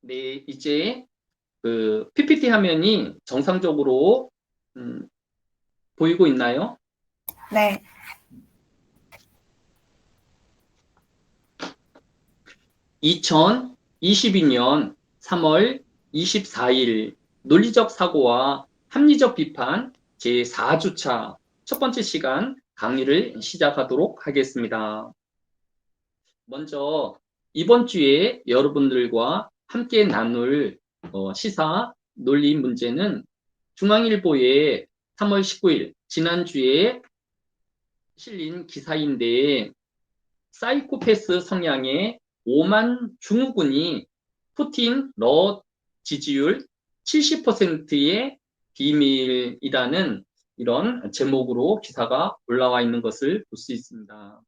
네, 이제 그 PPT 화면이 정상적으로 음, 보이고 있나요? 네, 2022년 3월 24일 논리적 사고와 합리적 비판 제4주차 첫 번째 시간 강의를 시작하도록 하겠습니다. 먼저 이번 주에 여러분들과 함께 나눌 시사 논리 문제는 중앙일보의 3월 19일 지난주에 실린 기사인데 사이코패스 성향의 오만 증후군이 푸틴 러 지지율 70%의 비밀이라는 이런 제목으로 기사가 올라와 있는 것을 볼 수 있습니다.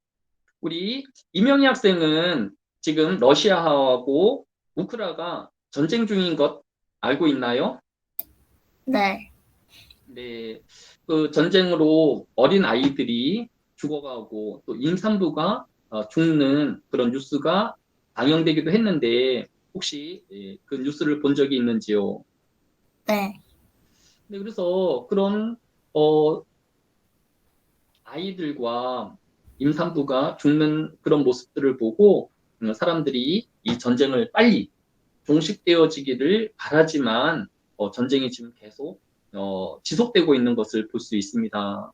우리 이명희 학생은 지금 러시아하고 우크라이나가 전쟁 중인 것 알고 있나요? 네. 네, 그 전쟁으로 어린 아이들이 죽어가고 또 임산부가 죽는 그런 뉴스가 방영되기도 했는데 혹시 그 뉴스를 본 적이 있는지요? 네. 네, 그래서 그런 어, 아이들과 임산부가 죽는 그런 모습들을 보고 사람들이 이 전쟁을 빨리 종식되어지기를 바라지만 전쟁이 지금 계속 지속되고 있는 것을 볼 수 있습니다.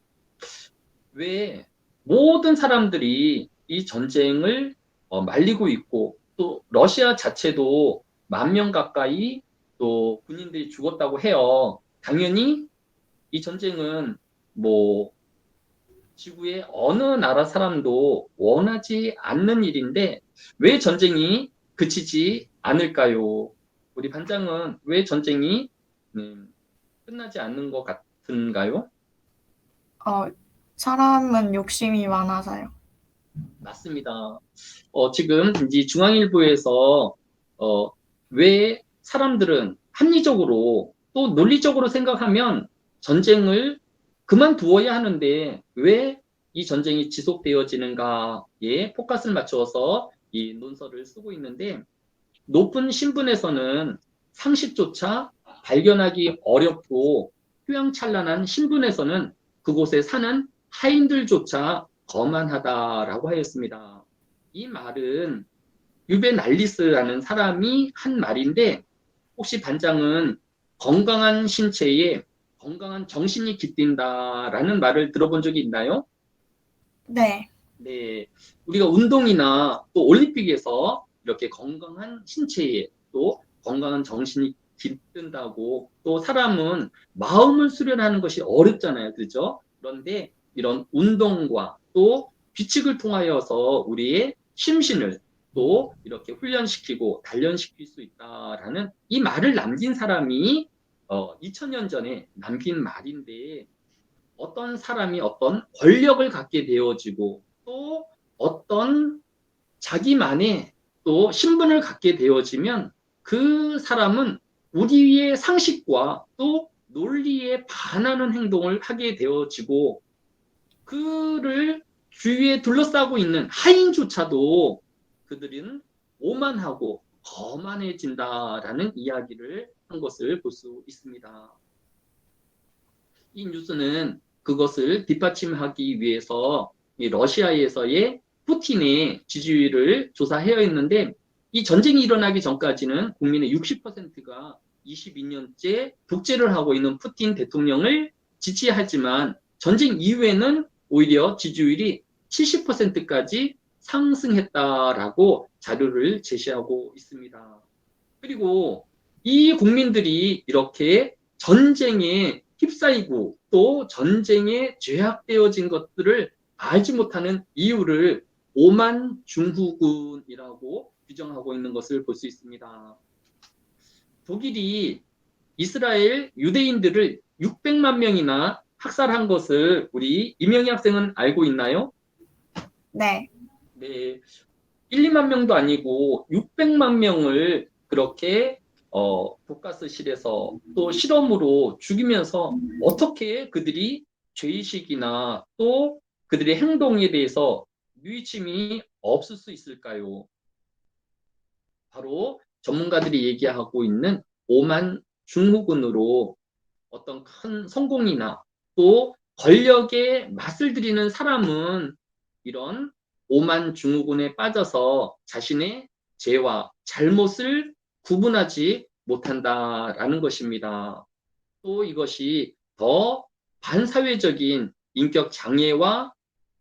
왜 모든 사람들이 이 전쟁을 말리고 있고 또 러시아 자체도 10,000명 가까이 또 군인들이 죽었다고 해요. 당연히 이 전쟁은 뭐 지구의 어느 나라 사람도 원하지 않는 일인데 왜 전쟁이 그치지 않을까요? 우리 반장은 왜 전쟁이 끝나지 않는 것 같은가요? 어, 사람은 욕심이 많아서요. 맞습니다. 지금 이제 중앙일보에서 어, 왜 사람들은 합리적으로 또 논리적으로 생각하면 전쟁을 그만두어야 하는데 왜 이 전쟁이 지속되어지는가에 포커스를 맞춰서 이 논설을 쓰고 있는데 높은 신분에서는 상식조차 발견하기 어렵고 휘황찬란한 신분에서는 그곳에 사는 하인들조차 거만하다라고 하였습니다. 이 말은 유벤 알리스라는 사람이 한 말인데 혹시 반장은 건강한 신체에 건강한 정신이 깃든다라는 말을 들어본 적이 있나요? 네. 네, 우리가 운동이나 또 올림픽에서 이렇게 건강한 신체에 또 건강한 정신이 깃든다고 또 사람은 마음을 수련하는 것이 어렵잖아요. 그렇죠? 그런데 이런 운동과 또 규칙을 통하여서 우리의 심신을 또 이렇게 훈련시키고 단련시킬 수 있다라는 이 말을 남긴 사람이 2000년 전에 남긴 말인데 어떤 사람이 어떤 권력을 갖게 되어지고 또 어떤 자기만의 또 신분을 갖게 되어지면 그 사람은 우리의 상식과 또 논리에 반하는 행동을 하게 되어지고 그를 주위에 둘러싸고 있는 하인조차도 그들은 오만하고 거만해진다라는 이야기를 한 것을 볼 수 있습니다. 이 뉴스는 그것을 뒷받침하기 위해서 이 러시아에서의 푸틴의 지지율을 조사해야 했는데 이 전쟁이 일어나기 전까지는 국민의 60%가 22년째 독재를 하고 있는 푸틴 대통령을 지지하지만 전쟁 이후에는 오히려 지지율이 70%까지 상승했다라고 자료를 제시하고 있습니다. 그리고 이 국민들이 이렇게 전쟁에 휩싸이고 또 전쟁에 죄악되어진 것들을 알지 못하는 이유를 오만 중후군이라고 규정하고 있는 것을 볼 수 있습니다. 독일이 이스라엘 유대인들을 600만 명이나 학살한 것을 우리 이명희 학생은 알고 있나요? 네. 네, 1, 2만 명도 아니고 600만 명을 그렇게 독가스실에서 또 실험으로 죽이면서 어떻게 그들이 죄의식이나 또 그들의 행동에 대해서 뉘우침이 없을 수 있을까요? 바로 전문가들이 얘기하고 있는 오만 중후군으로 어떤 큰 성공이나 또 권력에 맛을 들이는 사람은 이런 오만 중후군에 빠져서 자신의 죄와 잘못을 구분하지 못한다라는 것입니다. 또 이것이 더 반사회적인 인격 장애와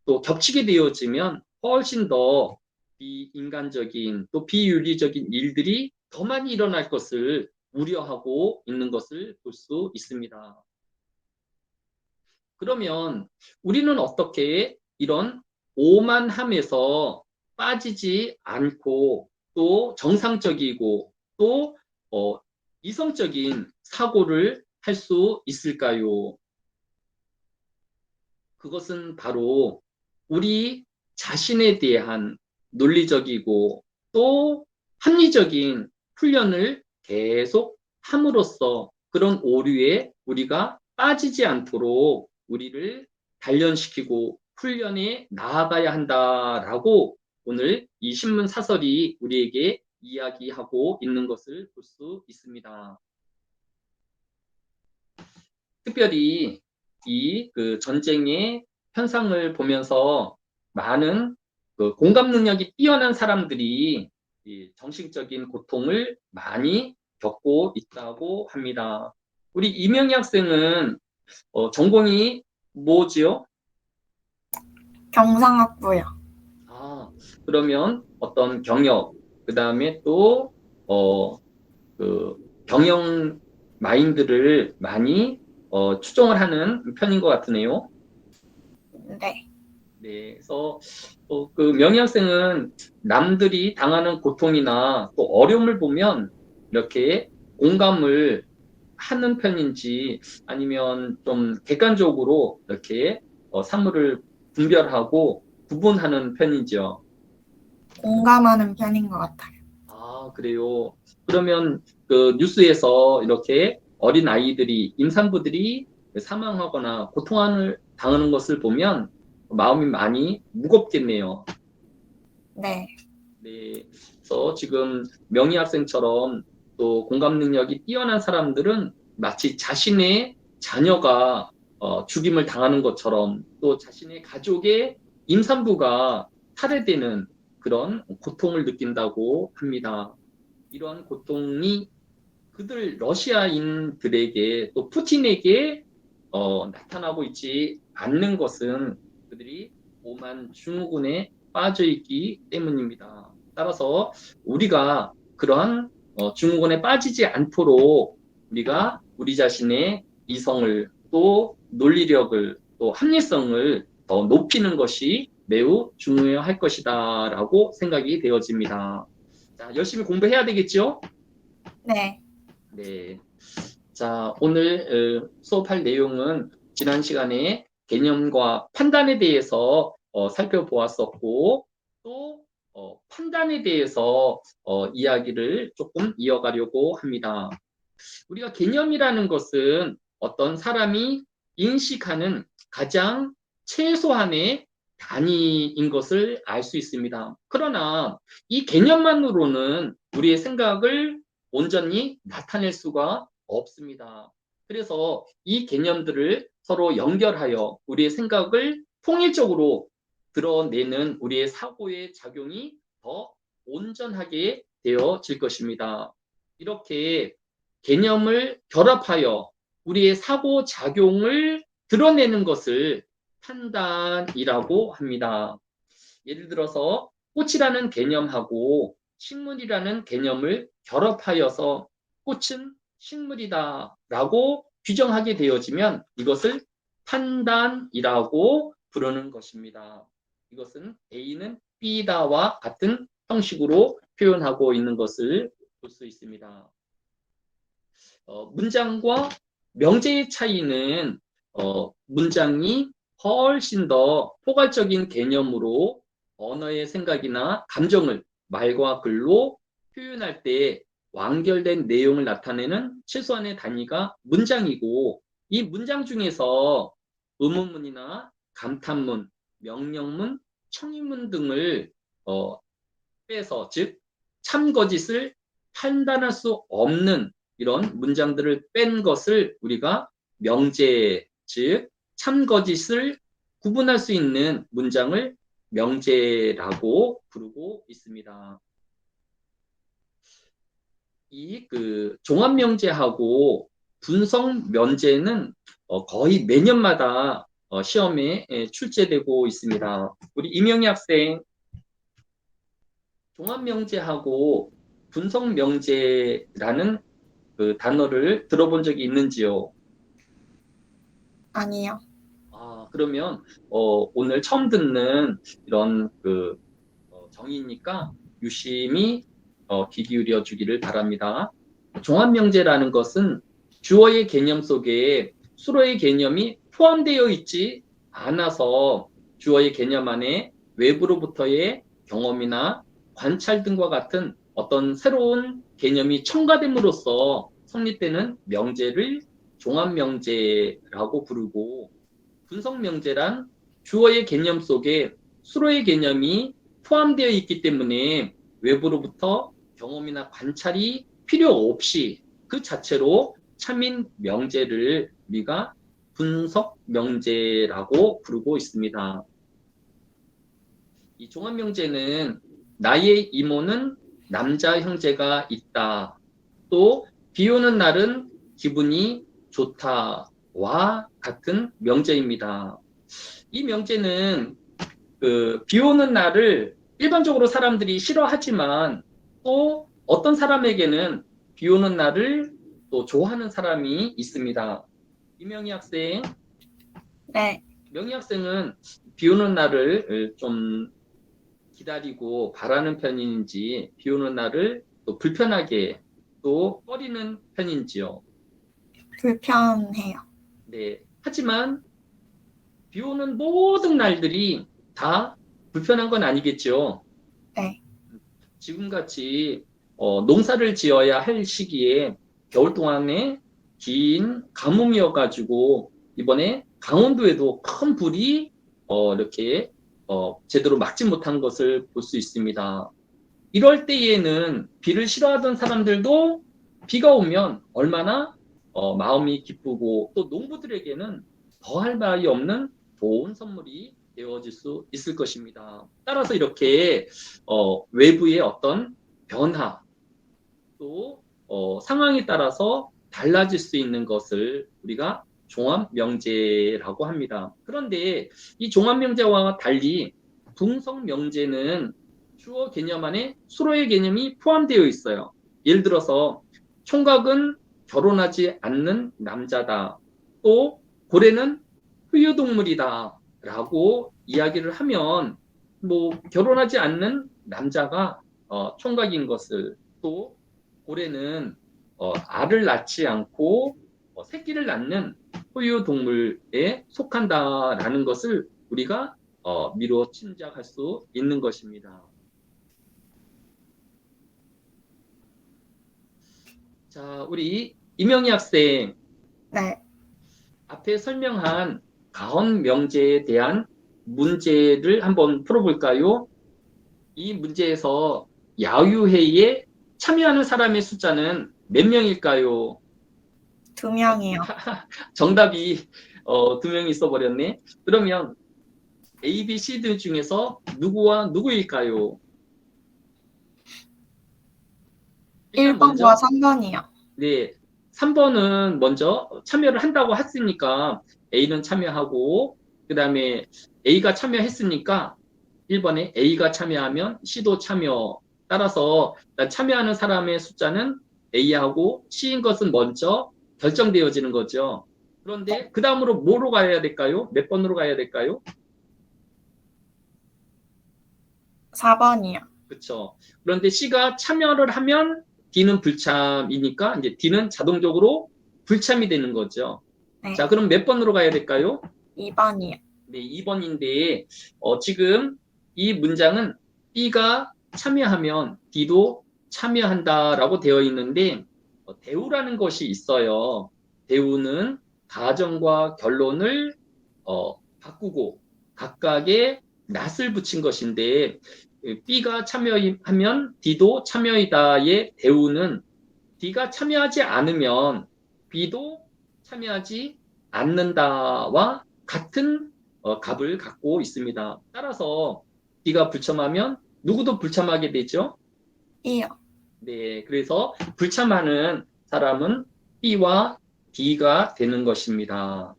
또 겹치게 되어지면 훨씬 더 비인간적인 또 비윤리적인 일들이 더 많이 일어날 것을 우려하고 있는 것을 볼 수 있습니다. 그러면 우리는 어떻게 이런 오만함에서 빠지지 않고 또 정상적이고 또 이성적인 사고를 할 수 있을까요? 그것은 바로 우리 자신에 대한 논리적이고 또 합리적인 훈련을 계속 함으로써 그런 오류에 우리가 빠지지 않도록 우리를 단련시키고 훈련에 나아가야 한다라고 오늘 이 신문 사설이 우리에게 이야기하고 있는 것을 볼 수 있습니다. 특별히 이 그 전쟁의 현상을 보면서 많은 그 공감 능력이 뛰어난 사람들이 이 정신적인 고통을 많이 겪고 있다고 합니다. 우리 이명희 학생은 전공이 뭐지요? 경상학부요. 아, 그러면 어떤 경영, 그 다음에 또, 그 경영 마인드를 많이 추종을 하는 편인 것 같으네요. 네. 네, 그래서 그 명희 학생은 남들이 당하는 고통이나 또 어려움을 보면 이렇게 공감을 하는 편인지 아니면 좀 객관적으로 이렇게 사물을 분별하고 구분하는 편인지요. 공감하는 편인 것 같아요. 아, 그래요. 그러면 그 뉴스에서 이렇게 어린 아이들이, 임산부들이 사망하거나 고통을 당하는 것을 보면 마음이 많이 무겁겠네요. 네. 네. 그래서 지금 명희 학생처럼 또 공감 능력이 뛰어난 사람들은 마치 자신의 자녀가 죽임을 당하는 것처럼 또 자신의 가족의 임산부가 살해되는 그런 고통을 느낀다고 합니다. 이런 고통이 그들 러시아인들에게 또 푸틴에게 나타나고 있지 않는 것은 그들이 오만 증후군에 빠져 있기 때문입니다. 따라서 우리가 그러한 증후군에 빠지지 않도록 우리가 우리 자신의 이성을 또 논리력을 또 합리성을 더 높이는 것이 매우 중요할 것이다라고 생각이 되어집니다. 자, 열심히 공부해야 되겠죠? 네. 네. 자, 오늘 수업할 내용은 지난 시간에 개념과 판단에 대해서 살펴보았었고, 또 판단에 대해서 이야기를 조금 이어가려고 합니다. 우리가 개념이라는 것은 어떤 사람이 인식하는 가장 최소한의 단위인 것을 알 수 있습니다. 그러나 이 개념만으로는 우리의 생각을 온전히 나타낼 수가 없습니다. 그래서 이 개념들을 서로 연결하여 우리의 생각을 통일적으로 드러내는 우리의 사고의 작용이 더 온전하게 되어질 것입니다. 이렇게 개념을 결합하여 우리의 사고 작용을 드러내는 것을 판단이라고 합니다. 예를 들어서 꽃이라는 개념하고 식물이라는 개념을 결합하여서 꽃은 식물이다라고 규정하게 되어지면 이것을 판단이라고 부르는 것입니다. 이것은 A는 B다와 같은 형식으로 표현하고 있는 것을 볼 수 있습니다. 문장과 명제의 차이는 문장이 훨씬 더 포괄적인 개념으로 언어의 생각이나 감정을 말과 글로 표현할 때 완결된 내용을 나타내는 최소한의 단위가 문장이고 이 문장 중에서 의문문이나 감탄문, 명령문, 청의문 등을 빼서 즉 참거짓을 판단할 수 없는 이런 문장들을 뺀 것을 우리가 명제, 즉 참거짓을 구분할 수 있는 문장을 명제라고 부르고 있습니다. 이 종합명제하고 분석명제는 거의 매년마다 시험에 출제되고 있습니다. 우리 이명희 학생, 종합명제하고 분석명제라는 그 단어를 들어본 적이 있는지요? 아니요. 그러면 오늘 처음 듣는 이런 정의니까 유심히 귀 기울여 주기를 바랍니다. 종합명제라는 것은 주어의 개념 속에 수로의 개념이 포함되어 있지 않아서 주어의 개념 안에 외부로부터의 경험이나 관찰 등과 같은 어떤 새로운 개념이 첨가됨으로써 성립되는 명제를 종합명제라고 부르고, 분석명제란 주어의 개념 속에 수로의 개념이 포함되어 있기 때문에 외부로부터 경험이나 관찰이 필요 없이 그 자체로 참인 명제를 우리가 분석명제라고 부르고 있습니다. 이 종합명제는 나의 이모는 남자 형제가 있다. 또 비 오는 날은 기분이 좋다와 같은 명제입니다. 이 명제는 비 오는 날을 일반적으로 사람들이 싫어하지만 또 어떤 사람에게는 비 오는 날을 또 좋아하는 사람이 있습니다. 이명희 학생, 네. 명희 학생은 비 오는 날을 좀 기다리고 바라는 편인지, 비 오는 날을 또 불편하게 또 꺼리는 편인지요? 불편해요. 네. 하지만 비 오는 모든 날들이 다 불편한 건 아니겠죠. 네. 지금같이 농사를 지어야 할 시기에 겨울 동안에 긴 가뭄이어가지고 이번에 강원도에도 큰 불이 이렇게 제대로 막지 못한 것을 볼 수 있습니다. 이럴 때에는 비를 싫어하던 사람들도 비가 오면 얼마나 마음이 기쁘고, 또 농부들에게는 더할 나위 없는 좋은 선물이 되어질 수 있을 것입니다. 따라서 이렇게 외부의 어떤 변화, 또 상황에 따라서 달라질 수 있는 것을 우리가 종합명제라고 합니다. 그런데 이 종합명제와 달리 분석명제는 주어 개념 안에 수로의 개념이 포함되어 있어요. 예를 들어서 총각은 결혼하지 않는 남자다. 또 고래는 포유동물이다. 라고 이야기를 하면 결혼하지 않는 남자가 총각인 것을, 또 고래는 알을 낳지 않고 새끼를 낳는 포유동물에 속한다라는 것을 우리가 미루어 짐작할 수 있는 것입니다. 자, 우리 이명희 학생, 네. 앞에 설명한 가언 명제에 대한 문제를 한번 풀어볼까요? 이 문제에서 야유회의에 참여하는 사람의 숫자는 몇 명일까요? 2명이요. 정답이 두 명이 있어버렸네. 그러면 A, B, C 들 중에서 누구와 누구일까요? 일단 1번과 먼저 3번이요. 네, 3번은 먼저 참여를 한다고 했으니까 A는 참여하고, 그 다음에 A가 참여했으니까 1번에 A가 참여하면 C도 참여. 따라서 참여하는 사람의 숫자는 A하고 C인 것은 먼저 결정되어지는 거죠. 그런데 그 다음으로 뭐로 가야 될까요? 몇 번으로 가야 될까요? 4번이요. 그렇죠. 그런데 C가 참여를 하면 D는 불참이니까 이제 D는 자동적으로 불참이 되는 거죠. 네. 자, 그럼 몇 번으로 가야 될까요? 2번이요. 네, 2번인데 지금 이 문장은 B가 참여하면 D도 참여한다라고 되어 있는데 대우라는 것이 있어요. 대우는 가정과 결론을 바꾸고 각각의 낫을 붙인 것인데, B가 참여하면 D도 참여이다의 대우는 D가 참여하지 않으면 B도 참여하지 않는다와 같은 값을 갖고 있습니다. 따라서 D가 불참하면 누구도 불참하게 되죠? 이요. 네, 그래서 불참하는 사람은 B와 D가 되는 것입니다.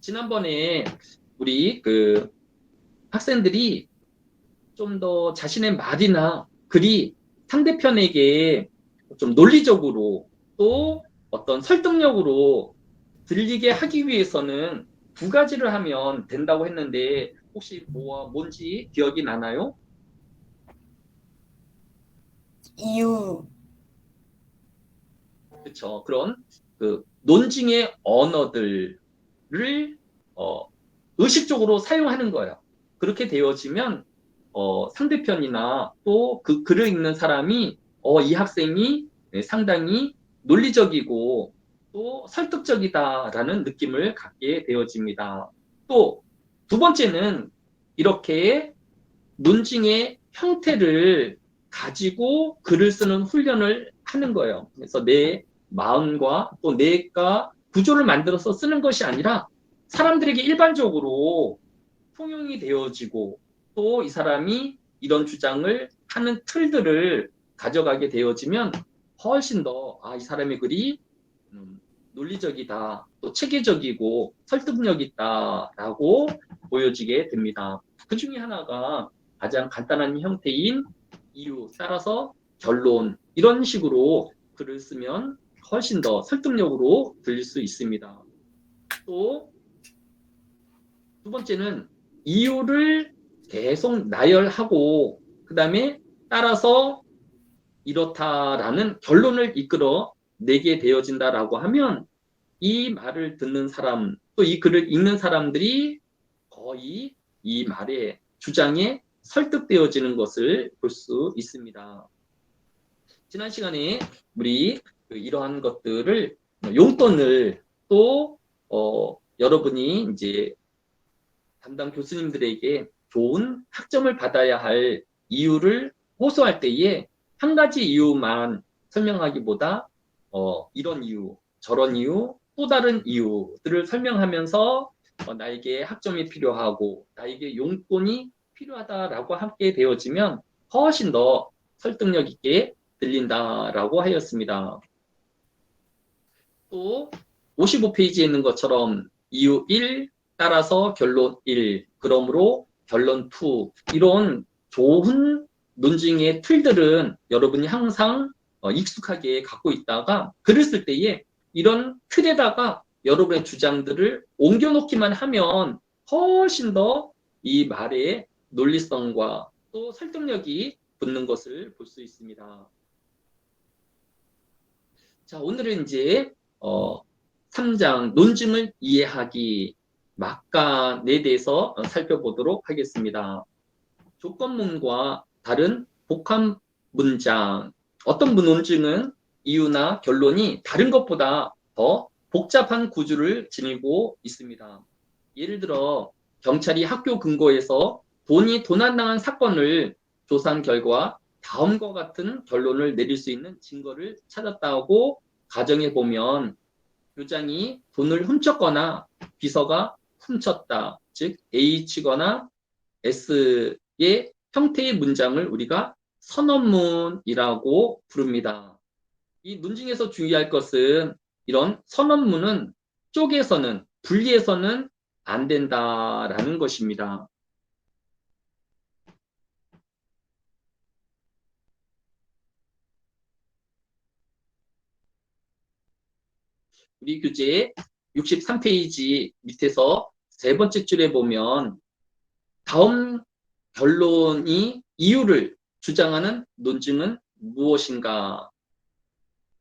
지난번에 우리 학생들이 좀 더 자신의 말이나 글이 상대편에게 좀 논리적으로 또 어떤 설득력으로 들리게 하기 위해서는 두 가지를 하면 된다고 했는데 혹시 뭔지 기억이 나나요? 이유. 그렇죠. 그런 논증의 언어들을 어, 의식적으로 사용하는 거예요. 그렇게 되어지면 상대편이나 또 그 글을 읽는 사람이 이 학생이 상당히 논리적이고 또 설득적이다라는 느낌을 갖게 되어집니다. 또 두 번째는 이렇게 논증의 형태를 가지고 글을 쓰는 훈련을 하는 거예요. 그래서 내 마음과 또 내가 구조를 만들어서 쓰는 것이 아니라 사람들에게 일반적으로 통용이 되어지고 또 이 사람이 이런 주장을 하는 틀들을 가져가게 되어지면 훨씬 더 이 사람의 글이 논리적이다, 또 체계적이고 설득력 있다라고 보여지게 됩니다. 그 중에 하나가 가장 간단한 형태인 이유, 따라서 결론 이런 식으로 글을 쓰면 훨씬 더 설득력으로 들릴 수 있습니다. 또 두 번째는 이유를 계속 나열하고 그 다음에 따라서 이렇다라는 결론을 이끌어 내게 되어진다라고 하면 이 말을 듣는 사람, 또 이 글을 읽는 사람들이 거의 이 말의 주장에 설득되어지는 것을 볼 수 있습니다. 지난 시간에 우리 이러한 것들을 용돈을 또 여러분이 이제 담당 교수님들에게 좋은 학점을 받아야 할 이유를 호소할 때에 한 가지 이유만 설명하기보다 이런 이유, 저런 이유, 또 다른 이유들을 설명하면서 나에게 학점이 필요하고 나에게 용돈이 필요하다라고 하게 되어지면 훨씬 더 설득력 있게 들린다라고 하였습니다. 또 55페이지에 있는 것처럼 이유 1 따라서 결론 1, 그러므로 결론 2 이런 좋은 논증의 틀들은 여러분이 항상 익숙하게 갖고 있다가 글을 쓸 때에 이런 틀에다가 여러분의 주장들을 옮겨놓기만 하면 훨씬 더 이 말의 논리성과 또 설득력이 붙는 것을 볼 수 있습니다. 자, 오늘은 이제 3장 논증을 이해하기 막간에 대해서 살펴보도록 하겠습니다. 조건문과 다른 복합 문장, 어떤 논증은 이유나 결론이 다른 것보다 더 복잡한 구조를 지니고 있습니다. 예를 들어 경찰이 학교 근거에서 돈이 도난당한 사건을 조사한 결과 다음과 같은 결론을 내릴 수 있는 증거를 찾았다고 가정해 보면 교장이 돈을 훔쳤거나 비서가 훔쳤다. 즉 H거나 S의 형태의 문장을 우리가 선언문이라고 부릅니다. 이 논증에서 주의할 것은 이런 선언문은 쪼개서는 분리해서는 안 된다라는 것입니다. 우리 교재 63페이지 밑에서 세 번째 줄에 보면 다음 결론이 이유를 주장하는 논증은 무엇인가?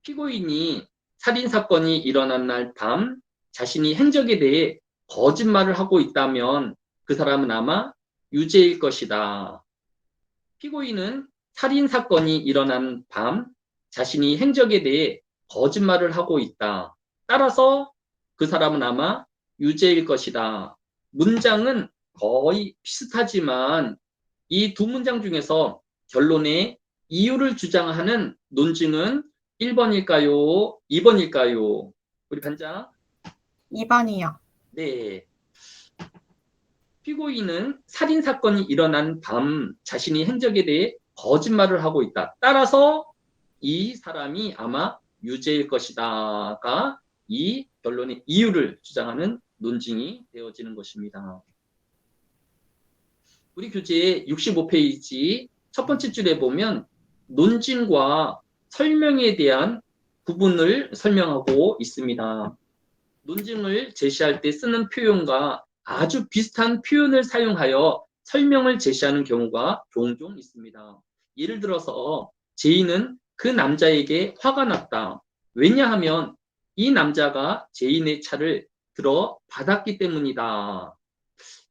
피고인이 살인사건이 일어난 날 밤 자신이 행적에 대해 거짓말을 하고 있다면 그 사람은 아마 유죄일 것이다. 피고인은 살인사건이 일어난 밤 자신이 행적에 대해 거짓말을 하고 있다. 따라서 그 사람은 아마 유죄일 것이다. 문장은 거의 비슷하지만 이 두 문장 중에서 결론에 이유를 주장하는 논증은 1번일까요? 2번일까요? 우리 반장. 2번이요. 네. 피고인은 살인 사건이 일어난 밤 자신이 행적에 대해 거짓말을 하고 있다. 따라서 이 사람이 아마 유죄일 것이다가 이 결론의 이유를 주장하는 논증이 되어지는 것입니다. 우리 교재 65페이지 첫 번째 줄에 보면 논증과 설명에 대한 구분을 설명하고 있습니다. 논증을 제시할 때 쓰는 표현과 아주 비슷한 표현을 사용하여 설명을 제시하는 경우가 종종 있습니다. 예를 들어서 제인은 그 남자에게 화가 났다. 왜냐하면 이 남자가 제인의 차를 들어 받았기 때문이다.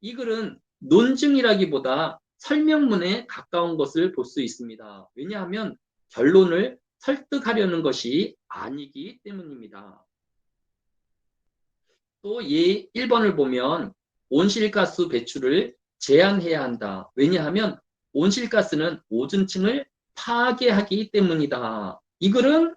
이 글은 논증이라기보다 설명문에 가까운 것을 볼 수 있습니다. 왜냐하면 결론을 설득하려는 것이 아니기 때문입니다. 또 1번을 보면 온실가스 배출을 제한해야 한다. 왜냐하면 온실가스는 오존층을 파괴하기 때문이다. 이 글은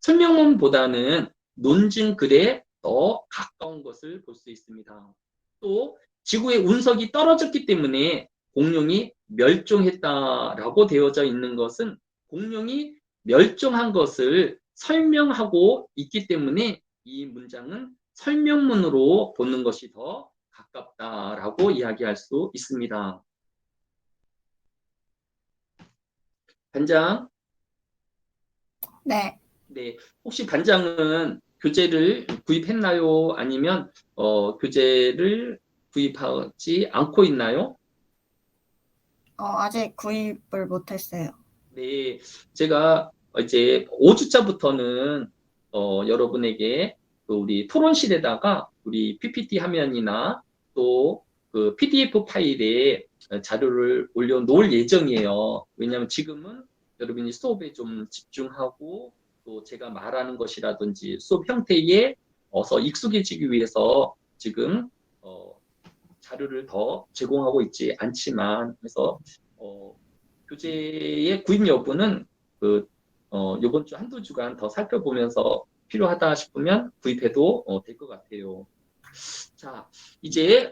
설명문보다는 논증글에 더 가까운 것을 볼 수 있습니다. 또 지구의 운석이 떨어졌기 때문에 공룡이 멸종했다라고 되어져 있는 것은 공룡이 멸종한 것을 설명하고 있기 때문에 이 문장은 설명문으로 보는 것이 더 가깝다라고 이야기할 수 있습니다. 반장, 네. 네, 혹시 반장은 교재를 구입했나요? 아니면 교재를 구입하지 않고 있나요? 아직 구입을 못했어요. 네, 제가 이제 5주차부터는 여러분에게 그 우리 토론실에다가 우리 PPT 화면이나 또 그 PDF 파일에 자료를 올려놓을 예정이에요. 왜냐하면 지금은 여러분이 수업에 좀 집중하고 또 제가 말하는 것이라든지 수업 형태에 어서 익숙해지기 위해서 지금 자료를 더 제공하고 있지 않지만 그래서 어, 교재의 구입 여부는 이번 주 한두 주간 더 살펴보면서 필요하다 싶으면 구입해도 될 것 같아요. 자, 이제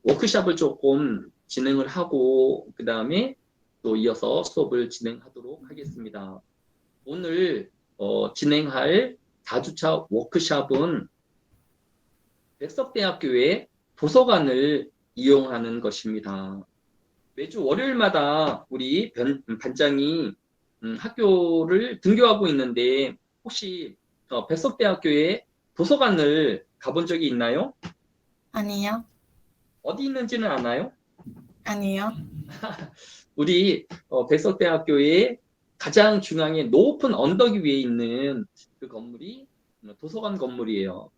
워크숍을 조금 진행을 하고 그 다음에 또 이어서 수업을 진행하도록 하겠습니다. 오늘 진행할 4주차 워크숍은 백석대학교의 도서관을 이용하는 것입니다. 매주 월요일마다 우리 반장이 학교를 등교하고 있는데 혹시 백석대학교의 도서관을 가본 적이 있나요? 아니요. 어디 있는지는 아나요? 아니요. 우리 백석대학교의 가장 중앙에 높은 언덕 위에 있는 그 건물이 도서관 건물이에요.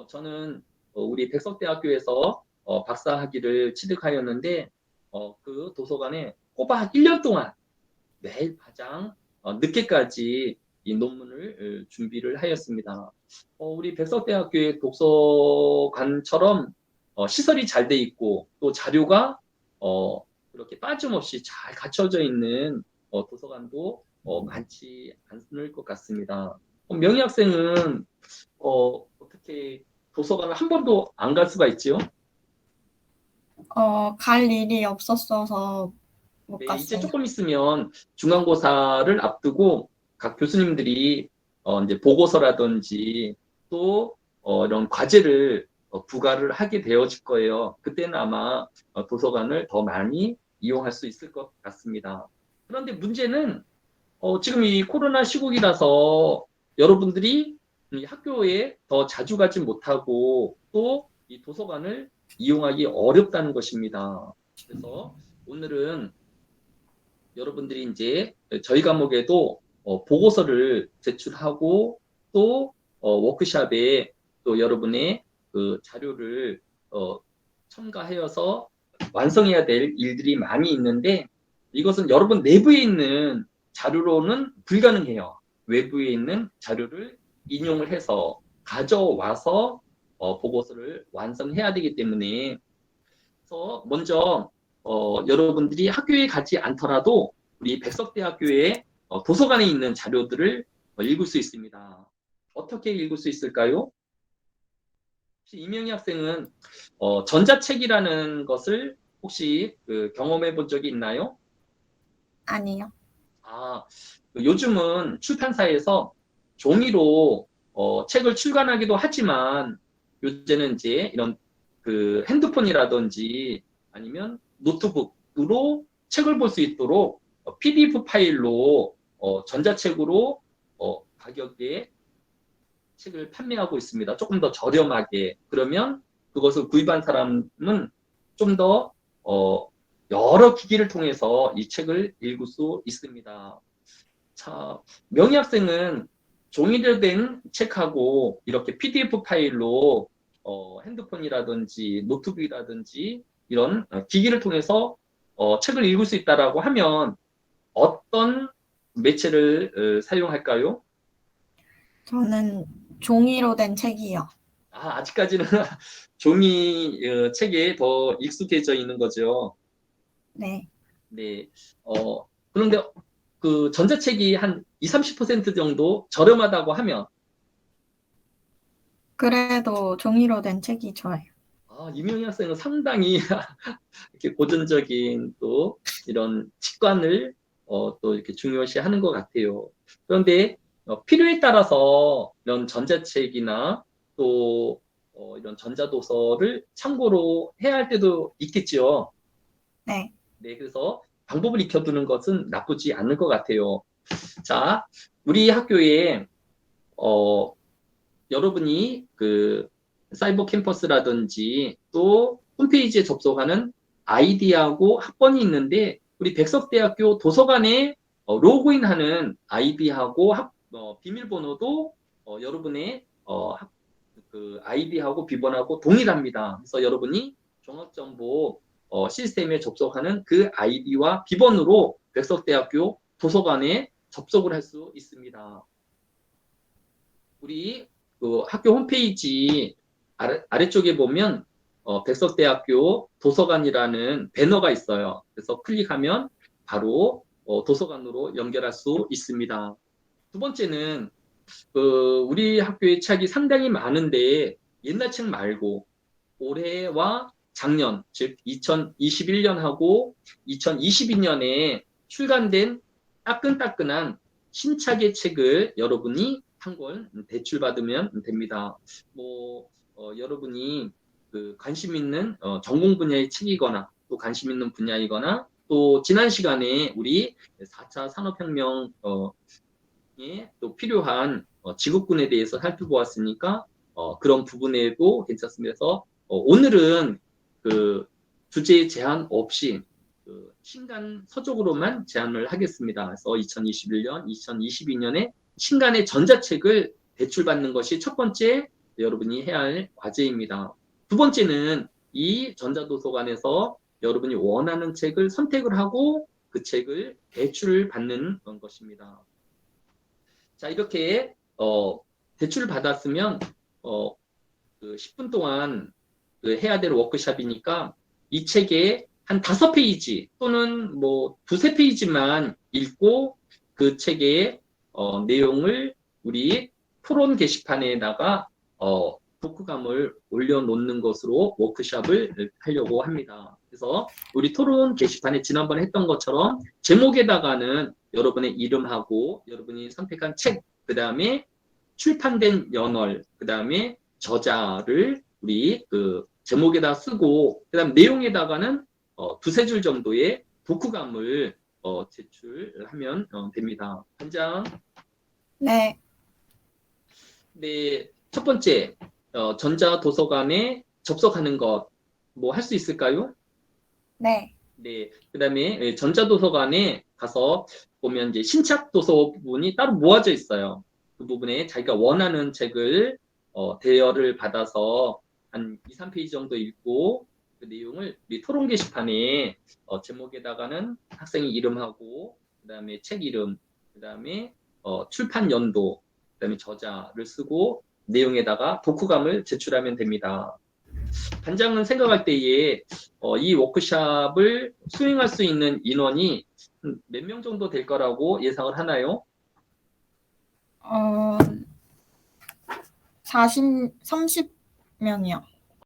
저는 우리 백석대학교에서 박사학위를 취득하였는데 그 도서관에 꼬박 1년 동안 매일 가장 늦게까지 이 논문을 준비를 하였습니다. 우리 백석대학교의 독서관처럼 시설이 잘 돼 있고 또 자료가 이렇게 빠짐없이 잘 갖춰져 있는 도서관도 많지 않을 것 같습니다. 명희 학생은 어떻게 도서관을 한 번도 안 갈 수가 있지요? 갈 일이 없었어서 못 네, 이제 갔어요. 조금 있으면 중간고사를 앞두고 각 교수님들이 이제 보고서라든지 또 이런 과제를 부과를 하게 되어질 거예요. 그때는 아마 도서관을 더 많이 이용할 수 있을 것 같습니다. 그런데 문제는 지금 이 코로나 시국이라서 여러분들이 이 학교에 더 자주 가지 못하고 또 이 도서관을 이용하기 어렵다는 것입니다. 그래서 오늘은 여러분들이 이제 저희 과목에도 보고서를 제출하고 또 워크숍에 또 여러분의 그 자료를 첨가하여서 완성해야 될 일들이 많이 있는데 이것은 여러분 내부에 있는 자료로는 불가능해요. 외부에 있는 자료를 인용을 해서 가져와서 보고서를 완성해야 되기 때문에 그래서 먼저 여러분들이 학교에 가지 않더라도 우리 백석대학교의 도서관에 있는 자료들을 읽을 수 있습니다. 어떻게 읽을 수 있을까요? 혹시 이명희 학생은 전자책이라는 것을 혹시 경험해 본 적이 있나요? 아니요. 아, 요즘은 출판사에서 종이로 책을 출간하기도 하지만 요새는 이제 이런 핸드폰이라든지 아니면 노트북으로 책을 볼 수 있도록 PDF 파일로 전자책으로 가격에 책을 판매하고 있습니다. 조금 더 저렴하게. 그러면 그것을 구입한 사람은 좀 더 여러 기기를 통해서 이 책을 읽을 수 있습니다. 자, 명희 학생은 종이로 된 책하고 이렇게 PDF 파일로 핸드폰이라든지 노트북이라든지 이런 기기를 통해서 책을 읽을 수 있다라고 하면 어떤 매체를 사용할까요? 저는 종이로 된 책이요. 아직까지는 종이 책에 더 익숙해져 있는 거죠. 네. 네. 그런데 그 전자책이 한 2, 30% 정도 저렴하다고 하면 그래도 종이로 된 책이 좋아요. 이명희 학생은 상당히 이렇게 고전적인 또 이런 직관을 또 이렇게 중요시 하는 것 같아요. 그런데 필요에 따라서 이런 전자책이나 또 이런 전자도서를 참고로 해야 할 때도 있겠지요. 네. 네, 그래서 방법을 익혀두는 것은 나쁘지 않을 것 같아요. 자, 우리 학교에 어, 여러분이 사이버 캠퍼스라든지 또 홈페이지에 접속하는 아이디하고 학번이 있는데 우리 백석대학교 도서관에 로그인하는 아이디하고 비밀번호도 여러분의 그 아이디하고 비번하고 동일합니다. 그래서 여러분이 종합정보 시스템에 접속하는 그 아이디와 비번으로 백석대학교 도서관에 접속을 할 수 있습니다. 우리 학교 홈페이지 아래쪽에 보면 백석대학교 도서관이라는 배너가 있어요. 그래서 클릭하면 바로 도서관으로 연결할 수 있습니다. 두 번째는 우리 학교의 책이 상당히 많은데 옛날 책 말고 올해와 작년, 즉 2021년하고 2022년에 출간된 따끈따끈한 신착의 책을 여러분이 한 권 대출받으면 됩니다. 여러분이 관심 있는 전공 분야의 책이거나 또 관심 있는 분야이거나 또 지난 시간에 우리 4차 산업혁명 또 필요한 지구군에 대해서 살펴보았으니까 그런 부분에도 괜찮습니다. 그래서 오늘은 주제 제한 없이 신간 서적으로만 제안을 하겠습니다. 그래서 2021년, 2022년에 신간의 전자책을 대출받는 것이 첫 번째 여러분이 해야 할 과제입니다. 두 번째는 이 전자도서관에서 여러분이 원하는 책을 선택을 하고 그 책을 대출을 받는 것입니다. 자, 이렇게 대출을 받았으면 10분 동안 해야 될 워크숍이니까 이 책에 한 5페이지 또는 뭐 두세 페이지만 읽고 그 책의 내용을 우리 토론 게시판에다가 독후감을 올려놓는 것으로 워크숍을 하려고 합니다. 그래서 우리 토론 게시판에 지난번에 했던 것처럼 제목에다가는 여러분의 이름하고 여러분이 선택한 책, 그 다음에 출판된 연월, 그 다음에 저자를 우리 제목에다 쓰고, 그 다음 내용에다가는 두세 줄 정도의 독후감을 제출하면 됩니다. 한 장. 네. 네, 첫 번째, 전자도서관에 접속하는 것, 뭐 할 수 있을까요? 네. 네, 그 다음에 전자도서관에 가서 보면 이제 신착 도서 부분이 따로 모아져 있어요. 그 부분에 자기가 원하는 책을 대여를 받아서 한 2, 3페이지 정도 읽고 그 내용을 우리 토론 게시판에 제목에다가는 학생의 이름하고 그 다음에 책 이름, 그 다음에 출판 연도, 그 다음에 저자를 쓰고 내용에다가 독후감을 제출하면 됩니다. 반장은 생각할 때에 이 워크샵을 수행할 수 있는 인원이 몇 명 정도 될 거라고 예상을 하나요? 어, 30명이요.